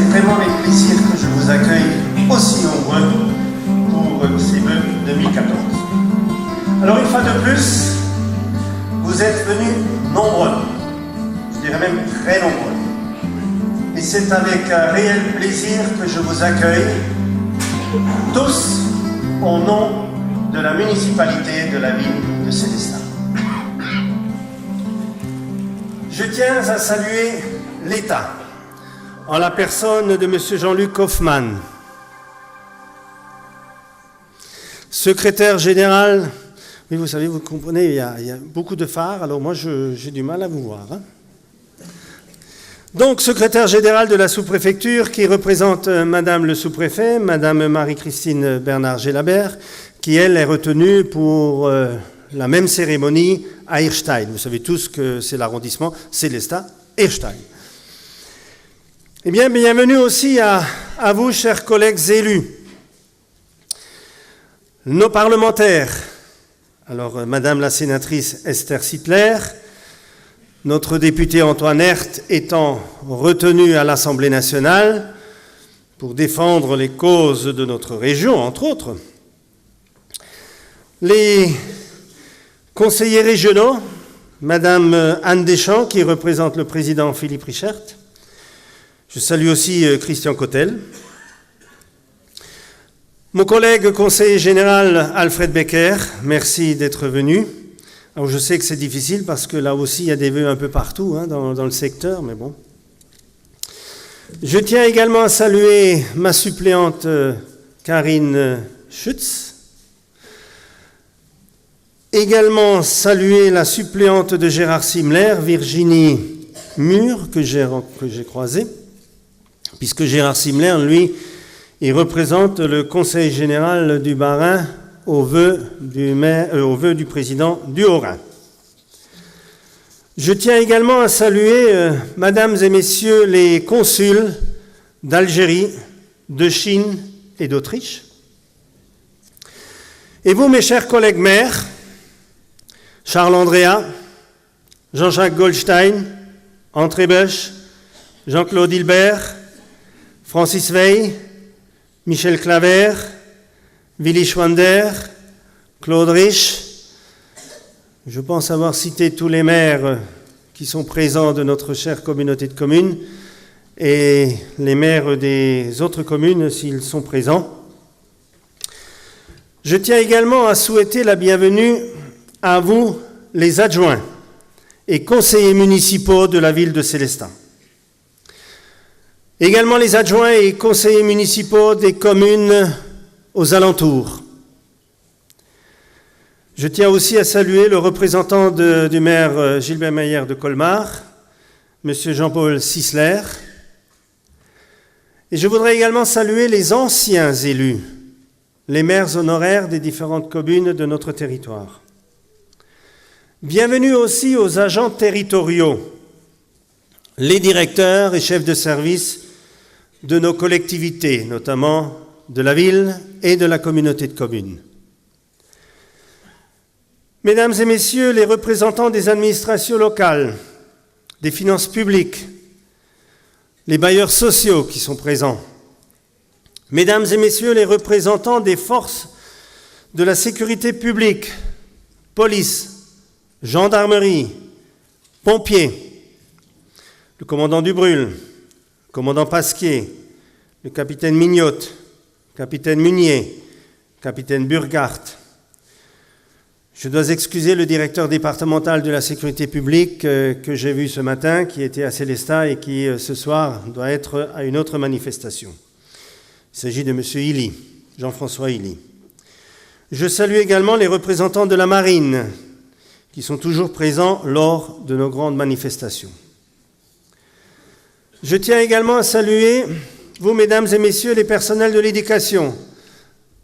vraiment avec plaisir que je vous accueille aussi nombreux pour ces vœux 2014. Alors une fois de plus, vous êtes venus nombreux, je dirais même très nombreux. Et c'est avec un réel plaisir que je vous accueille, tous au nom de la municipalité de la ville de Sélestat. Je tiens à saluer l'État, en la personne de M. Jean-Luc Hoffmann, secrétaire général. Oui, vous savez, vous comprenez, il y a beaucoup de phares, alors moi j'ai du mal à vous voir. Hein. Donc, secrétaire général de la sous-préfecture qui représente Madame le sous-préfet, Madame Marie-Christine Bernard-Gélabert, qui, elle, est retenue pour la même cérémonie à Hirstein. Vous savez tous que c'est l'arrondissement Sélestat-Hirstein. Eh bien, bienvenue aussi à vous, chers collègues élus, nos parlementaires. Alors, Madame la sénatrice Esther Sittler, notre député Antoine Herth étant retenu à l'Assemblée nationale pour défendre les causes de notre région, entre autres. Les conseillers régionaux, Madame Anne Deschamps, qui représente le président Philippe Richert. Je salue aussi Christian Cotel. Mon collègue conseiller général Alfred Becker, merci d'être venu. Alors je sais que c'est difficile parce que là aussi il y a des vœux un peu partout hein, dans le secteur, mais bon. Je tiens également à saluer ma suppléante Karine Schütz. Également saluer la suppléante de Gérard Simler, Virginie Mur, que j'ai croisée, puisque Gérard Simler, lui, il représente le conseil général du Bas-Rhin au vœu du président du Haut-Rhin. Je tiens également à saluer, mesdames et messieurs, les consuls d'Algérie, de Chine et d'Autriche. Et vous, mes chers collègues maires, Charles Andrea, Jean-Jacques Goldstein, André Beuch, Jean-Claude Hilbert, Francis Veil, Michel Claver, Willy Schwander, Claude Rich. Je pense avoir cité tous les maires qui sont présents de notre chère communauté de communes et les maires des autres communes s'ils sont présents. Je tiens également à souhaiter la bienvenue à vous, les adjoints et conseillers municipaux de la ville de Sélestat. Également les adjoints et conseillers municipaux des communes aux alentours. Je tiens aussi à saluer le représentant du maire Gilbert Meyer de Colmar, M. Jean-Paul Sisler. Et je voudrais également saluer les anciens élus, les maires honoraires des différentes communes de notre territoire. Bienvenue aussi aux agents territoriaux, les directeurs et chefs de service de nos collectivités, notamment de la ville et de la communauté de communes. Mesdames et messieurs, les représentants des administrations locales, des finances publiques, les bailleurs sociaux qui sont présents, mesdames et messieurs, les représentants des forces de la sécurité publique, police, gendarmerie, pompiers, le commandant Dubrul, le commandant Pasquier, le capitaine Mignotte, capitaine Munier, capitaine Burghardt. Je dois excuser le directeur départemental de la sécurité publique que j'ai vu ce matin, qui était à Sélestat et qui, ce soir, doit être à une autre manifestation. Il s'agit de M. Hilly, Jean-François Hilly. Je salue également les représentants de la marine, qui sont toujours présents lors de nos grandes manifestations. Je tiens également à saluer vous, mesdames et messieurs, les personnels de l'éducation,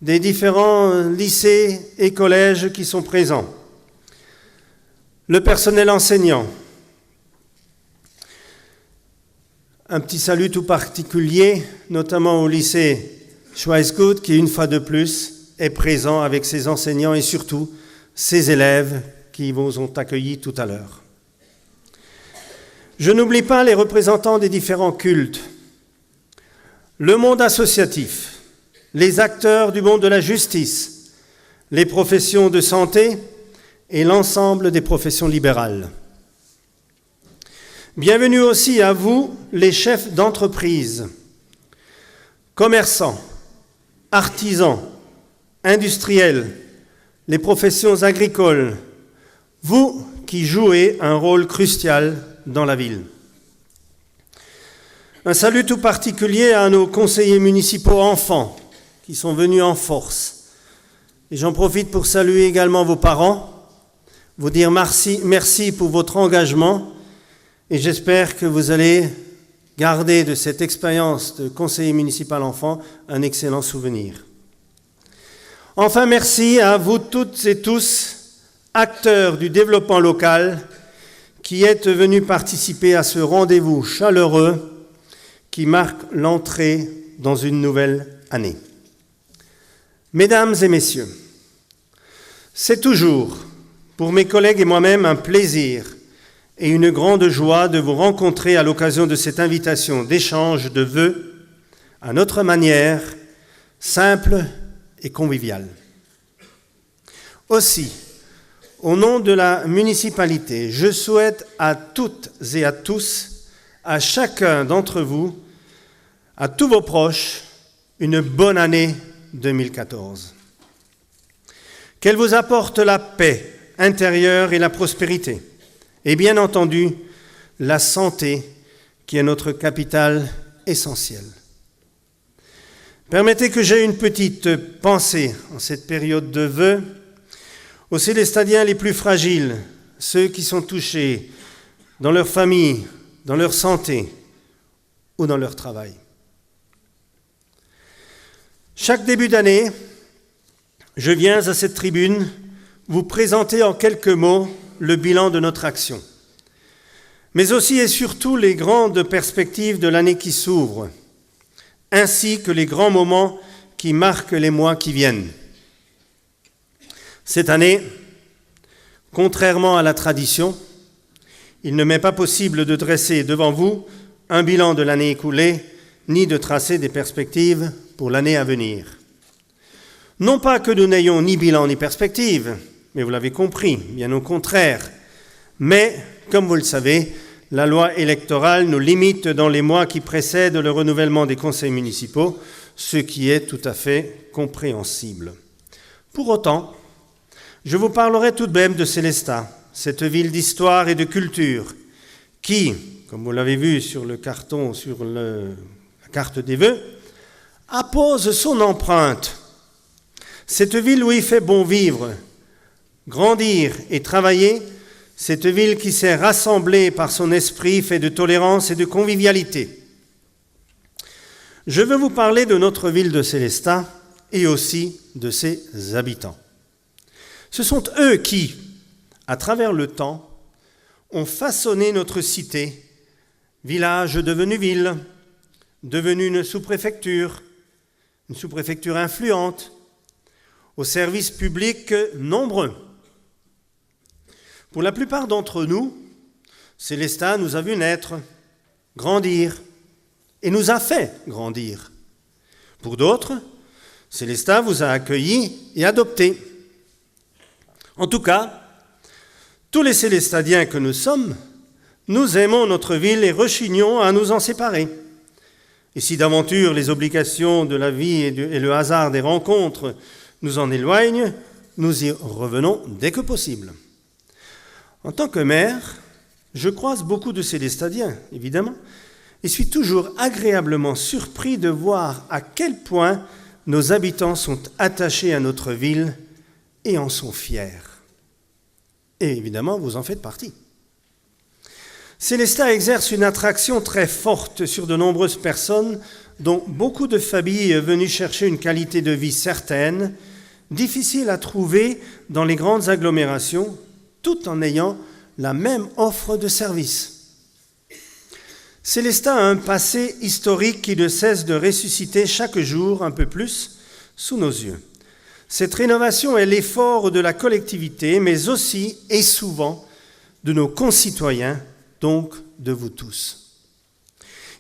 des différents lycées et collèges qui sont présents, le personnel enseignant. Un petit salut tout particulier, notamment au lycée Schweizgut, qui, une fois de plus, est présent avec ses enseignants et surtout ses élèves qui vous ont accueillis tout à l'heure. Je n'oublie pas les représentants des différents cultes, le monde associatif, les acteurs du monde de la justice, les professions de santé et l'ensemble des professions libérales. Bienvenue aussi à vous, les chefs d'entreprise, commerçants, artisans, industriels, les professions agricoles, vous qui jouez un rôle crucial dans la ville. Un salut tout particulier à nos conseillers municipaux enfants qui sont venus en force. Et j'en profite pour saluer également vos parents, vous dire merci pour votre engagement et j'espère que vous allez garder de cette expérience de conseiller municipal enfant un excellent souvenir. Enfin, merci à vous toutes et tous, acteurs du développement local, qui êtes venus participer à ce rendez-vous chaleureux qui marque l'entrée dans une nouvelle année. Mesdames et messieurs, c'est toujours, pour mes collègues et moi-même, un plaisir et une grande joie de vous rencontrer à l'occasion de cette invitation d'échange de vœux, à notre manière, simple et conviviale. Aussi, au nom de la municipalité, je souhaite à toutes et à tous, à chacun d'entre vous, à tous vos proches, une bonne année 2014. Qu'elle vous apporte la paix intérieure et la prospérité, et bien entendu, la santé qui est notre capital essentiel. Permettez que j'aie une petite pensée en cette période de vœux aux Célestadiens les plus fragiles, ceux qui sont touchés dans leur famille, dans leur santé ou dans leur travail. Chaque début d'année, je viens à cette tribune vous présenter en quelques mots le bilan de notre action, mais aussi et surtout les grandes perspectives de l'année qui s'ouvre, ainsi que les grands moments qui marquent les mois qui viennent. Cette année, contrairement à la tradition, il ne m'est pas possible de dresser devant vous un bilan de l'année écoulée, ni de tracer des perspectives pour l'année à venir. Non pas que nous n'ayons ni bilan ni perspective, mais vous l'avez compris, bien au contraire. Mais, comme vous le savez, la loi électorale nous limite dans les mois qui précèdent le renouvellement des conseils municipaux, ce qui est tout à fait compréhensible. Pour autant, je vous parlerai tout de même de Sélestat, cette ville d'histoire et de culture, qui, comme vous l'avez vu sur le carton, sur la carte des vœux, appose son empreinte. Cette ville où il fait bon vivre, grandir et travailler, cette ville qui s'est rassemblée par son esprit fait de tolérance et de convivialité. Je veux vous parler de notre ville de Sélestat et aussi de ses habitants. Ce sont eux qui, à travers le temps, ont façonné notre cité, village devenu ville, devenu une sous-préfecture influente, aux services publics nombreux. Pour la plupart d'entre nous, Sélestat nous a vu naître, grandir, et nous a fait grandir. Pour d'autres, Sélestat vous a accueillis et adoptés. En tout cas, tous les Célestadiens que nous sommes, nous aimons notre ville et rechignons à nous en séparer. Et si d'aventure les obligations de la vie et le hasard des rencontres nous en éloignent, nous y revenons dès que possible. En tant que maire, je croise beaucoup de Célestadiens, évidemment, et suis toujours agréablement surpris de voir à quel point nos habitants sont attachés à notre ville et en sont fiers. Et évidemment, vous en faites partie. Sélestat exerce une attraction très forte sur de nombreuses personnes, dont beaucoup de familles venues chercher une qualité de vie certaine, difficile à trouver dans les grandes agglomérations, tout en ayant la même offre de service. Sélestat a un passé historique qui ne cesse de ressusciter chaque jour un peu plus sous nos yeux. Cette rénovation est l'effort de la collectivité, mais aussi et souvent de nos concitoyens, donc de vous tous.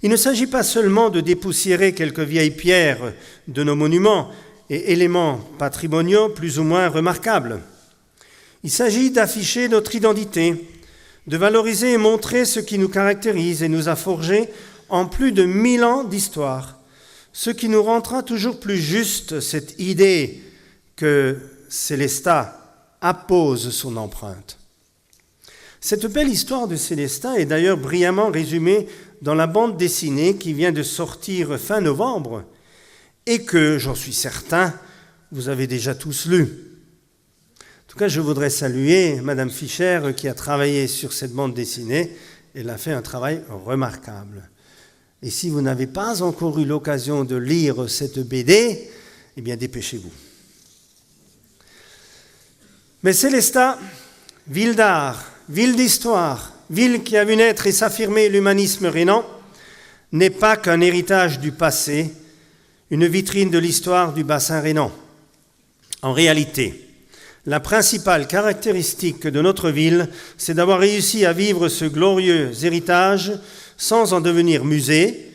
Il ne s'agit pas seulement de dépoussiérer quelques vieilles pierres de nos monuments et éléments patrimoniaux plus ou moins remarquables. Il s'agit d'afficher notre identité, de valoriser et montrer ce qui nous caractérise et nous a forgés en plus de 1000 ans d'histoire, ce qui nous rendra toujours plus juste cette idée que Sélestat appose son empreinte. Cette belle histoire de Sélestat est d'ailleurs brillamment résumée dans la bande dessinée qui vient de sortir fin novembre et que, j'en suis certain, vous avez déjà tous lu. En tout cas, je voudrais saluer Madame Fischer qui a travaillé sur cette bande dessinée. Elle a fait un travail remarquable. Et si vous n'avez pas encore eu l'occasion de lire cette BD, eh bien dépêchez-vous. Mais Sélestat, ville d'art, ville d'histoire, ville qui a vu naître et s'affirmer l'humanisme rhénan, n'est pas qu'un héritage du passé, une vitrine de l'histoire du bassin rhénan. En réalité, la principale caractéristique de notre ville, c'est d'avoir réussi à vivre ce glorieux héritage sans en devenir musée,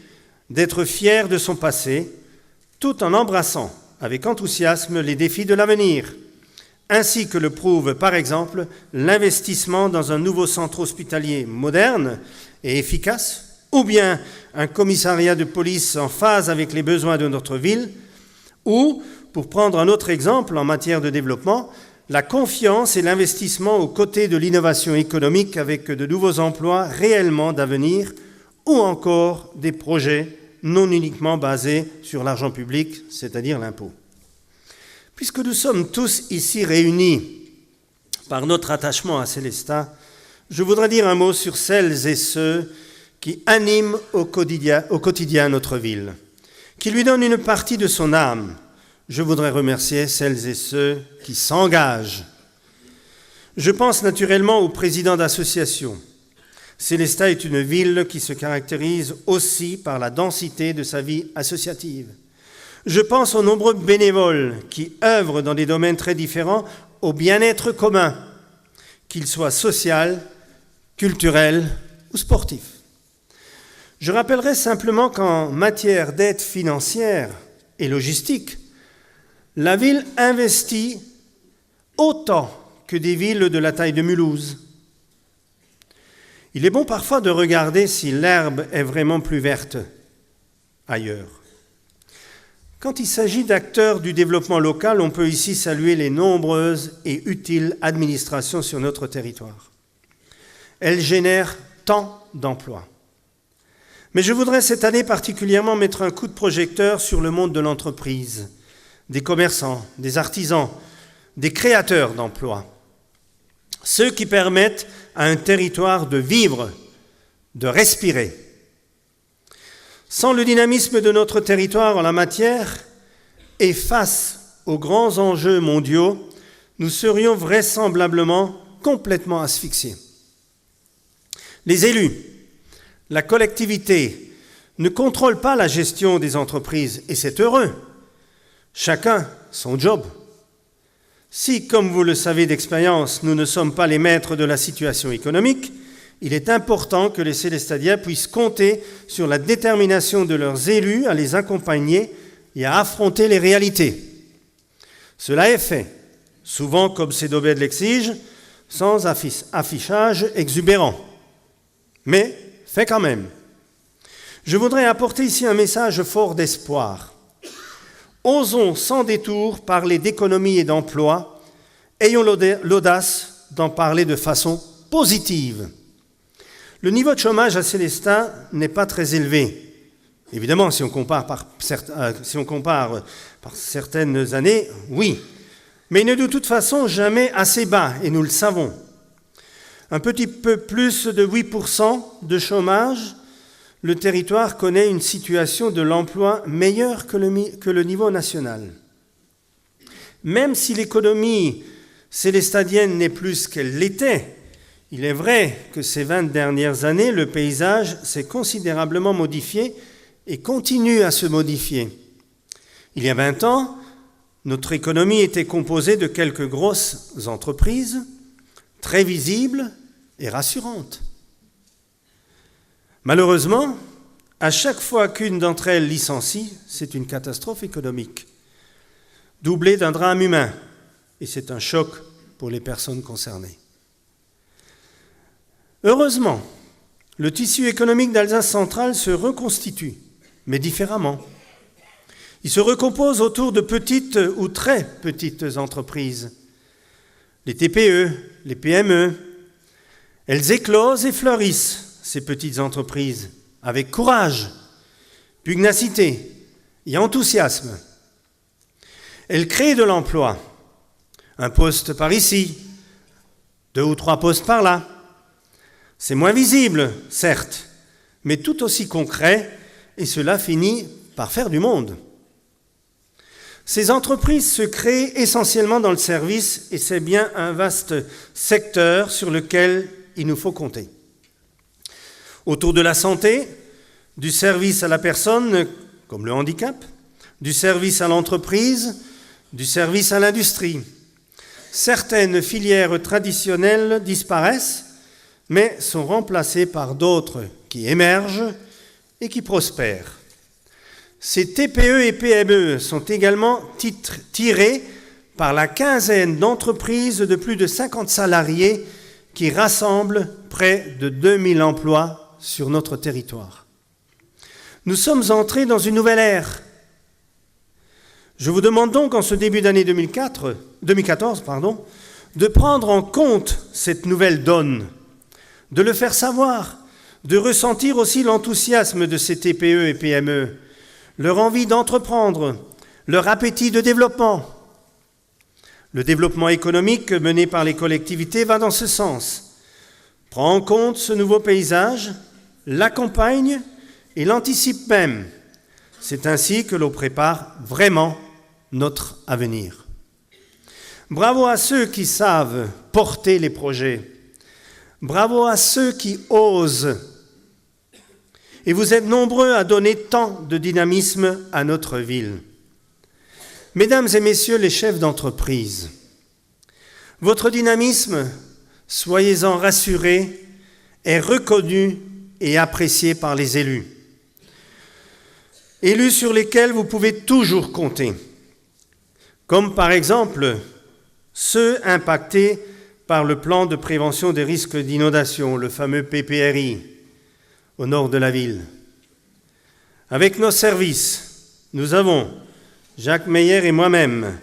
d'être fier de son passé, tout en embrassant avec enthousiasme les défis de l'avenir, ainsi que le prouve par exemple l'investissement dans un nouveau centre hospitalier moderne et efficace, ou bien un commissariat de police en phase avec les besoins de notre ville, ou, pour prendre un autre exemple en matière de développement, la confiance et l'investissement aux côtés de l'innovation économique avec de nouveaux emplois réellement d'avenir, ou encore des projets non uniquement basés sur l'argent public, c'est-à-dire l'impôt. Puisque nous sommes tous ici réunis par notre attachement à Sélestat, je voudrais dire un mot sur celles et ceux qui animent au quotidien notre ville, qui lui donnent une partie de son âme. Je voudrais remercier celles et ceux qui s'engagent. Je pense naturellement aux présidents d'associations. Sélestat est une ville qui se caractérise aussi par la densité de sa vie associative. Je pense aux nombreux bénévoles qui œuvrent dans des domaines très différents au bien-être commun, qu'il soit social, culturel ou sportif. Je rappellerai simplement qu'en matière d'aide financière et logistique, la ville investit autant que des villes de la taille de Mulhouse. Il est bon parfois de regarder si l'herbe est vraiment plus verte ailleurs. Quand il s'agit d'acteurs du développement local, on peut ici saluer les nombreuses et utiles administrations sur notre territoire. Elles génèrent tant d'emplois. Mais je voudrais cette année particulièrement mettre un coup de projecteur sur le monde de l'entreprise, des commerçants, des artisans, des créateurs d'emplois. Ceux qui permettent à un territoire de vivre, de respirer. Sans le dynamisme de notre territoire en la matière et face aux grands enjeux mondiaux, nous serions vraisemblablement complètement asphyxiés. Les élus, la collectivité ne contrôlent pas la gestion des entreprises et c'est heureux. Chacun son job. Si, comme vous le savez d'expérience, nous ne sommes pas les maîtres de la situation économique, il est important que les Célestadiens puissent compter sur la détermination de leurs élus à les accompagner et à affronter les réalités. Cela est fait, souvent comme ces domaines l'exigent, sans affichage exubérant, mais fait quand même. Je voudrais apporter ici un message fort d'espoir. Osons sans détour parler d'économie et d'emploi, ayons l'audace d'en parler de façon positive. Le niveau de chômage à Sélestat n'est pas très élevé. Évidemment, si on compare par certaines années, oui. Mais il n'est de toute façon jamais assez bas, et nous le savons. Un petit peu plus de 8% de chômage, le territoire connaît une situation de l'emploi meilleure que le niveau national. Même si l'économie célestadienne n'est plus ce qu'elle l'était, il est vrai que ces 20 dernières années, le paysage s'est considérablement modifié et continue à se modifier. Il y a 20 ans, notre économie était composée de quelques grosses entreprises, très visibles et rassurantes. Malheureusement, à chaque fois qu'une d'entre elles licencie, c'est une catastrophe économique, doublée d'un drame humain, et c'est un choc pour les personnes concernées. Heureusement, le tissu économique d'Alsace centrale se reconstitue, mais différemment. Il se recompose autour de petites ou très petites entreprises. Les TPE, les PME, elles éclosent et fleurissent, ces petites entreprises, avec courage, pugnacité et enthousiasme. Elles créent de l'emploi, un poste par ici, 2 ou 3 postes par là. C'est moins visible, certes, mais tout aussi concret, et cela finit par faire du monde. Ces entreprises se créent essentiellement dans le service, et c'est bien un vaste secteur sur lequel il nous faut compter. Autour de la santé, du service à la personne, comme le handicap, du service à l'entreprise, du service à l'industrie. Certaines filières traditionnelles disparaissent, mais sont remplacées par d'autres qui émergent et qui prospèrent. Ces TPE et PME sont également tirées par la quinzaine d'entreprises de plus de 50 salariés qui rassemblent près de 2000 emplois sur notre territoire. Nous sommes entrés dans une nouvelle ère. Je vous demande donc en ce début d'année 2014, de prendre en compte cette nouvelle donne, de le faire savoir, de ressentir aussi l'enthousiasme de ces TPE et PME, leur envie d'entreprendre, leur appétit de développement. Le développement économique mené par les collectivités va dans ce sens. Prend en compte ce nouveau paysage, l'accompagne et l'anticipe même. C'est ainsi que l'on prépare vraiment notre avenir. Bravo à ceux qui savent porter les projets. Bravo à ceux qui osent. Et vous êtes nombreux à donner tant de dynamisme à notre ville. Mesdames et messieurs les chefs d'entreprise, votre dynamisme, soyez-en rassurés, est reconnu et apprécié par les élus. Élus sur lesquels vous pouvez toujours compter, comme par exemple ceux impactés par le plan de prévention des risques d'inondation, le fameux PPRI, au nord de la ville. Avec nos services, nous avons, Jacques Meyer et moi-même,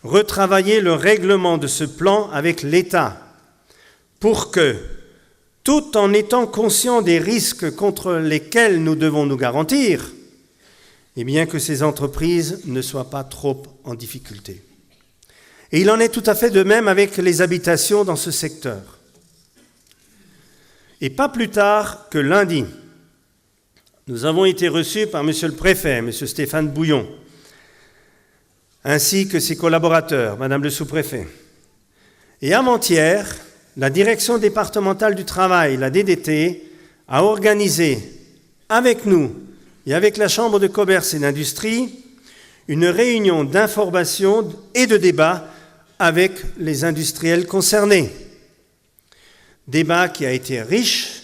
retravaillé le règlement de ce plan avec l'État pour que, tout en étant conscients des risques contre lesquels nous devons nous garantir, et bien que ces entreprises ne soient pas trop en difficulté. Et il en est tout à fait de même avec les habitations dans ce secteur. Et pas plus tard que lundi, nous avons été reçus par Monsieur le Préfet, Monsieur Stéphane Bouillon, ainsi que ses collaborateurs, Madame le Sous-Préfet. Et avant-hier, la Direction départementale du travail, la DDT, a organisé avec nous et avec la Chambre de commerce et d'industrie une réunion d'information et de débat avec les industriels concernés. Débat qui a été riche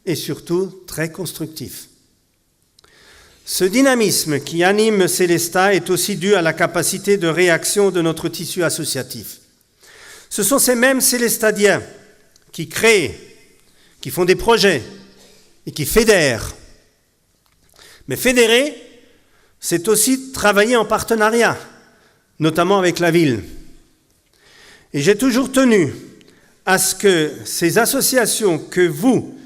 et surtout très constructif. Ce dynamisme qui anime Célestat est aussi dû à la capacité de réaction de notre tissu associatif. Ce sont ces mêmes Célestadiens qui créent, qui font des projets et qui fédèrent. Mais fédérer, c'est aussi travailler en partenariat, notamment avec la ville. Et j'ai toujours tenu à ce que ces associations que vous,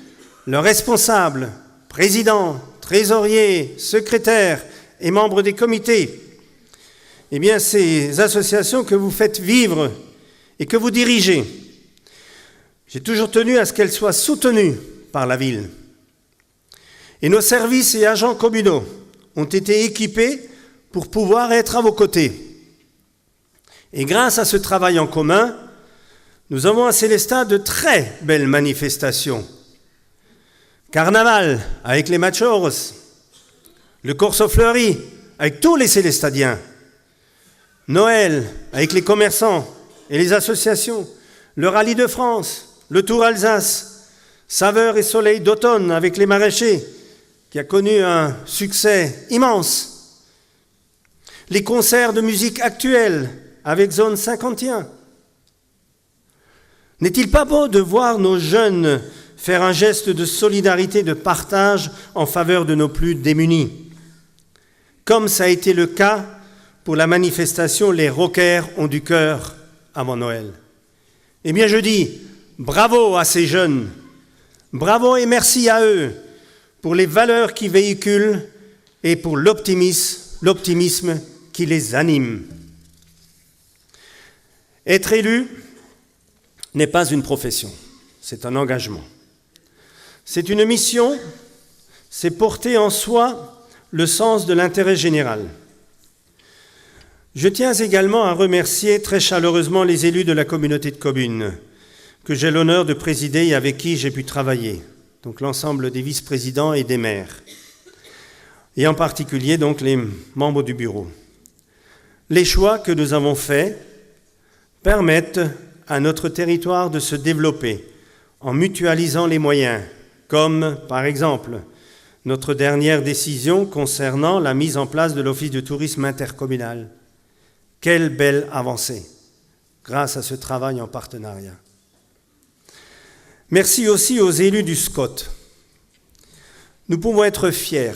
leurs responsables, présidents, trésoriers, secrétaires et membres des comités, eh bien ces associations que vous faites vivre et que vous dirigez, j'ai toujours tenu à ce qu'elles soient soutenues par la ville. Et nos services et agents communaux ont été équipés pour pouvoir être à vos côtés. Et grâce à ce travail en commun, nous avons à Célestat de très belles manifestations. Carnaval avec les Machoros, le Corso Fleuri avec tous les Célestadiens, Noël avec les commerçants et les associations, le Rallye de France, le Tour Alsace, Saveur et Soleil d'automne avec les maraîchers, qui a connu un succès immense. Les concerts de musique actuelle avec Zone 51. N'est-il pas beau de voir nos jeunes faire un geste de solidarité, de partage en faveur de nos plus démunis, comme ça a été le cas pour la manifestation « Les rockers ont du cœur » avant Noël. Eh bien, je dis bravo à ces jeunes, bravo et merci à eux pour les valeurs qu'ils véhiculent et pour l'optimisme qui les anime. Être élu n'est pas une profession, c'est un engagement. C'est une mission, c'est porter en soi le sens de l'intérêt général. Je tiens également à remercier très chaleureusement les élus de la communauté de communes que j'ai l'honneur de présider et avec qui j'ai pu travailler, donc l'ensemble des vice-présidents et des maires, et en particulier donc les membres du bureau. Les choix que nous avons faits permettent à notre territoire de se développer en mutualisant les moyens, comme par exemple notre dernière décision concernant la mise en place de l'Office de tourisme intercommunal. Quelle belle avancée grâce à ce travail en partenariat. Merci aussi aux élus du SCOT. Nous pouvons être fiers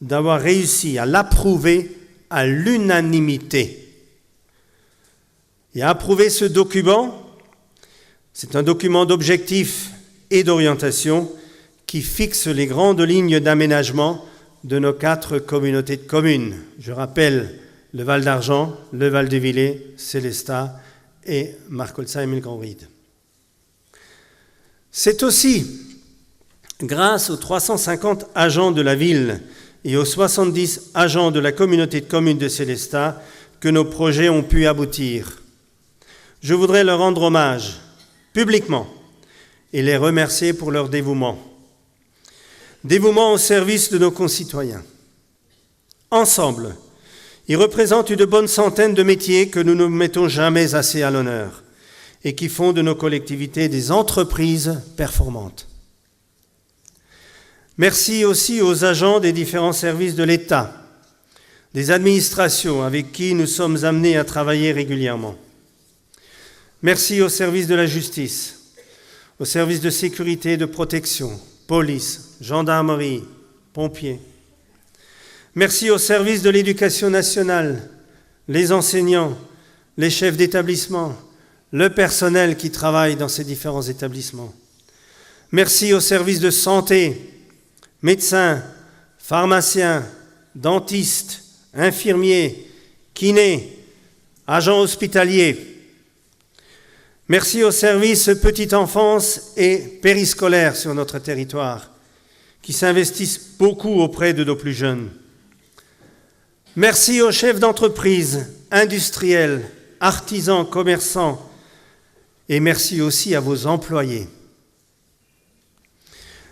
d'avoir réussi à l'approuver à l'unanimité. Et approuver ce document, c'est un document d'objectifs et d'orientation qui fixe les grandes lignes d'aménagement de nos 4 communautés de communes. Je rappelle le Val d'Argent, le Val de Villers, Sélestat et Markolsheim-Grand-Ried. C'est aussi grâce aux 350 agents de la ville et aux 70 agents de la communauté de communes de Sélestat que nos projets ont pu aboutir. Je voudrais leur rendre hommage publiquement et les remercier pour leur dévouement. Dévouement au service de nos concitoyens. Ensemble, ils représentent une bonne centaine de métiers que nous ne mettons jamais assez à l'honneur et qui font de nos collectivités des entreprises performantes. Merci aussi aux agents des différents services de l'État, des administrations avec qui nous sommes amenés à travailler régulièrement. Merci aux services de la justice, aux services de sécurité et de protection, police, gendarmerie, pompiers. Merci aux services de l'éducation nationale, les enseignants, les chefs d'établissement, le personnel qui travaille dans ces différents établissements. Merci aux services de santé, médecins, pharmaciens, dentistes, infirmiers, kinés, agents hospitaliers. Merci aux services petite enfance et périscolaire sur notre territoire, qui s'investissent beaucoup auprès de nos plus jeunes. Merci aux chefs d'entreprise, industriels, artisans, commerçants, et merci aussi à vos employés.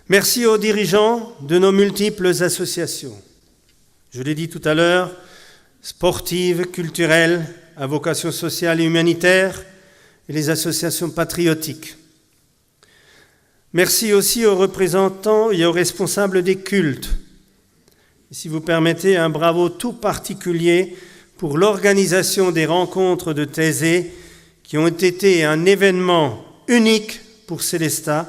Merci aux dirigeants de nos multiples associations. Je l'ai dit tout à l'heure, sportives, culturelles, à vocation sociale et humanitaire, et les associations patriotiques. Merci aussi aux représentants et aux responsables des cultes. Et si vous permettez, un bravo tout particulier pour l'organisation des rencontres de Thésée qui ont été un événement unique pour Sélestat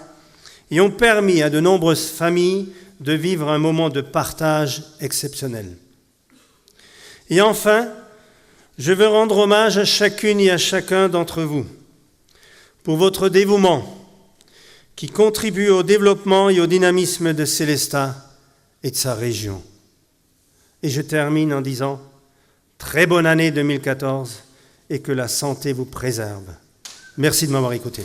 et ont permis à de nombreuses familles de vivre un moment de partage exceptionnel. Et enfin, je veux rendre hommage à chacune et à chacun d'entre vous pour votre dévouement qui contribue au développement et au dynamisme de Sélestat et de sa région. Et je termine en disant très bonne année 2014 et que la santé vous préserve. Merci de m'avoir écouté.